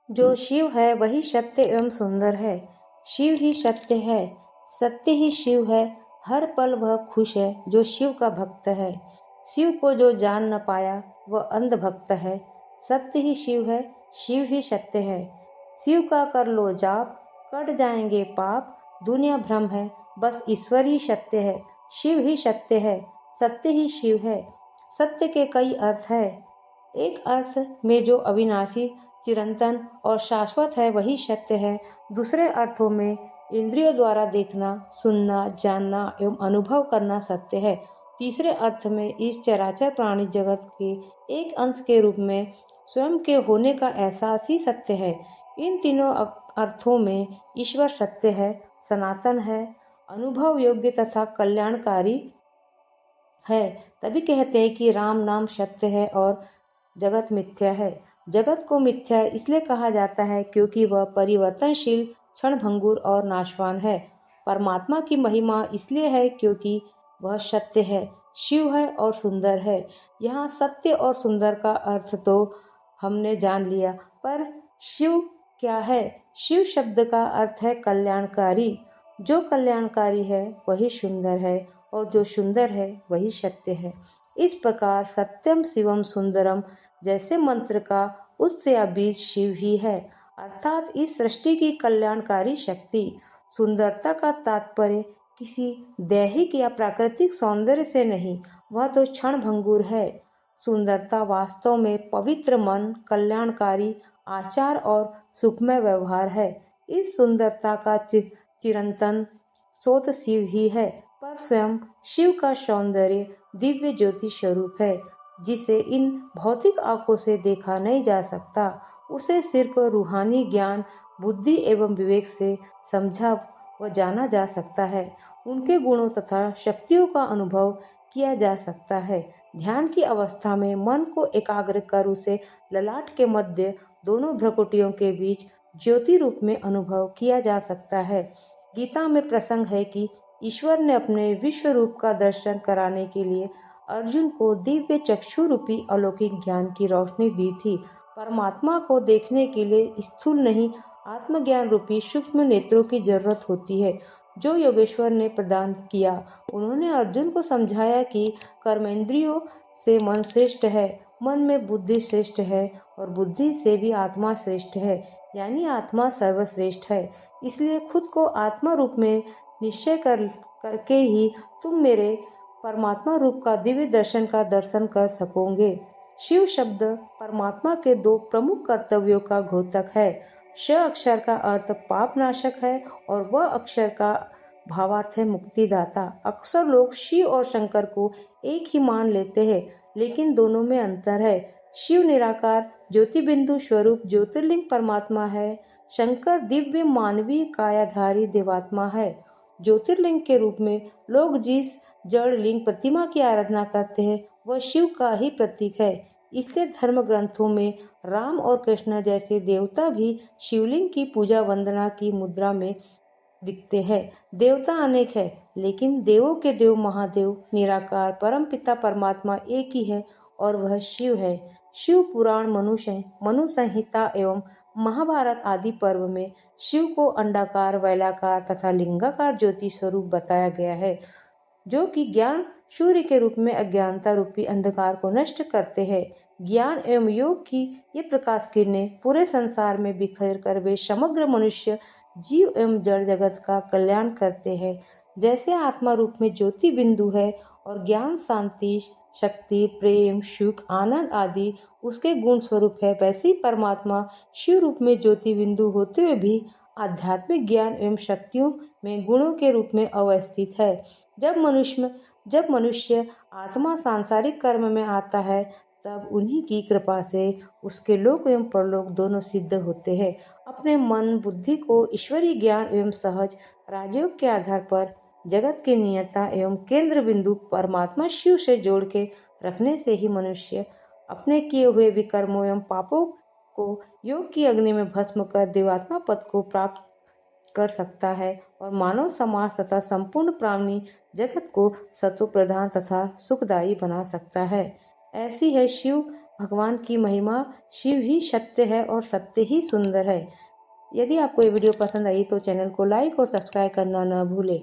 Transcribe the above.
जो शिव है वही सत्य एवं सुंदर है। शिव ही सत्य है, सत्य ही शिव है। हर पल वह खुश है जो शिव का भक्त है। शिव को जो जान न पाया वह अंध भक्त है। सत्य ही शिव है, शिव ही सत्य है। शिव का कर लो जाप, कट जाएंगे पाप। दुनिया भ्रम है, बस ईश्वर ही सत्य है। शिव ही सत्य है, सत्य ही शिव है। सत्य के कई अर्थ है। एक अर्थ में जो अविनाशी, चिरंतन और शाश्वत है वही सत्य है। दूसरे अर्थों में इंद्रियों द्वारा देखना, सुनना, जानना एवं अनुभव करना सत्य है। तीसरे अर्थ में इस चराचर प्राणी जगत के एक अंश के रूप में स्वयं के होने का एहसास ही सत्य है। इन तीनों अर्थों में ईश्वर सत्य है, सनातन है, अनुभव योग्य तथा कल्याणकारी है। तभी कहते हैं कि राम नाम सत्य है और जगत मिथ्या है। जगत को मिथ्या इसलिए कहा जाता है क्योंकि वह परिवर्तनशील, क्षणभंगुर और नाशवान है। परमात्मा की महिमा इसलिए है क्योंकि वह सत्य है, शिव है और सुंदर है। यहाँ सत्य और सुंदर का अर्थ तो हमने जान लिया, पर शिव क्या है? शिव शब्द का अर्थ है कल्याणकारी। जो कल्याणकारी है वही सुंदर है और जो सुंदर है वही सत्य है। इस प्रकार सत्यम शिवम सुंदरम जैसे मंत्र का उत्स या बीज शिव ही है, अर्थात इस सृष्टि की कल्याणकारी शक्ति। सुंदरता का तात्पर्य किसी दैहिक या प्राकृतिक सौंदर्य से नहीं, वह तो क्षण भंगुर है। सुंदरता वास्तव में पवित्र मन, कल्याणकारी आचार और सुखमय व्यवहार है। इस सुंदरता का चिरंतन स्रोत शिव ही है, पर स्वयं शिव का सौंदर्य दिव्य ज्योति स्वरूप है, जिसे इन भौतिक आंखों से देखा नहीं जा सकता। उसे सिर्फ रूहानी ज्ञान, बुद्धि एवं विवेक से समझा व जाना जा सकता है। उनके गुणों तथा शक्तियों का अनुभव किया जा सकता है। ध्यान की अवस्था में मन को एकाग्र कर उसे ललाट के मध्य दोनों भ्रुकुटियों के बीच ज्योति रूप में अनुभव किया जा सकता है। गीता में प्रसंग है कि ईश्वर ने अपने विश्व रूप का दर्शन कराने के लिए अर्जुन को दिव्य चक्षु रूपी अलौकिक ज्ञान की रोशनी दी थी। परमात्मा को देखने के लिए स्थूल नहीं, आत्मज्ञान रूपी सूक्ष्म नेत्रों की जरूरत होती है, जो योगेश्वर ने प्रदान किया। उन्होंने अर्जुन को समझाया कि कर्मेंद्रियों से मन श्रेष्ठ है, मन में बुद्धि श्रेष्ठ है और बुद्धि से भी आत्मा श्रेष्ठ है, यानी आत्मा सर्वश्रेष्ठ है। इसलिए खुद को आत्मा रूप में निश्चय करके ही तुम मेरे परमात्मा रूप का दिव्य दर्शन का दर्शन कर सकोगे। शिव शब्द परमात्मा के दो प्रमुख कर्तव्यों का द्योतक है। श अक्षर का अर्थ पाप नाशक है और वह अक्षर का भावार्थ है मुक्तिदाता। अक्सर लोग शिव और शंकर को एक ही मान लेते हैं, लेकिन दोनों में अंतर है। शिव निराकार ज्योति बिंदु स्वरूप ज्योतिर्लिंग परमात्मा है। शंकर दिव्य मानवीय कायाधारी देवात्मा है। ज्योतिर्लिंग के रूप में लोग जिस जड़ लिंग प्रतिमा की आराधना करते हैं वह शिव का ही प्रतीक है। इसलिए धर्म ग्रंथों में राम और कृष्ण जैसे देवता भी शिवलिंग की पूजा वंदना की मुद्रा में दिखते हैं। देवता अनेक है, लेकिन देवों के देव महादेव निराकार परमपिता परमात्मा एक ही है और वह शिव है। शिव पुराण, मनु संहिता एवं महाभारत आदि पर्व में शिव को अंडाकार, वैलाकार तथा लिंगाकार ज्योति स्वरूप बताया गया है, जो कि ज्ञान सूर्य के रूप में अज्ञानता रूपी अंधकार को नष्ट करते हैं। ज्ञान एवं योग की ये प्रकाश किरणें पूरे संसार में बिखर कर वे समग्र मनुष्य जीव एवं जड़ जगत का कल्याण करते हैं। जैसे आत्मा रूप में ज्योति बिंदु है और ज्ञान, शांति, शक्ति, प्रेम, सुख, आनंद आदि उसके गुण स्वरूप है, वैसे ही परमात्मा शिव रूप में ज्योति बिंदु होते हुए भी आध्यात्मिक ज्ञान एवं शक्तियों में गुणों के रूप में अवस्थित है। जब मनुष्य आत्मा सांसारिक कर्म में आता है, तब उन्हीं की कृपा से उसके लोक एवं परलोक दोनों सिद्ध होते हैं। अपने मन बुद्धि को ईश्वरीय ज्ञान एवं सहज राजयोग के आधार पर जगत की नियता एवं केंद्र बिंदु परमात्मा शिव से जोड़ के रखने से ही मनुष्य अपने किए हुए विकर्मों एवं पापों को योग की अग्नि में भस्म कर देवात्मा पद को प्राप्त कर सकता है और मानव समाज तथा संपूर्ण प्राणी जगत को सत्व प्रधान तथा सुखदायी बना सकता है। ऐसी है शिव भगवान की महिमा, शिव ही सत्य है और सत्य ही सुंदर है। यदि आपको ये वीडियो पसंद आई तो चैनल को लाइक और सब्सक्राइब करना न भूलें।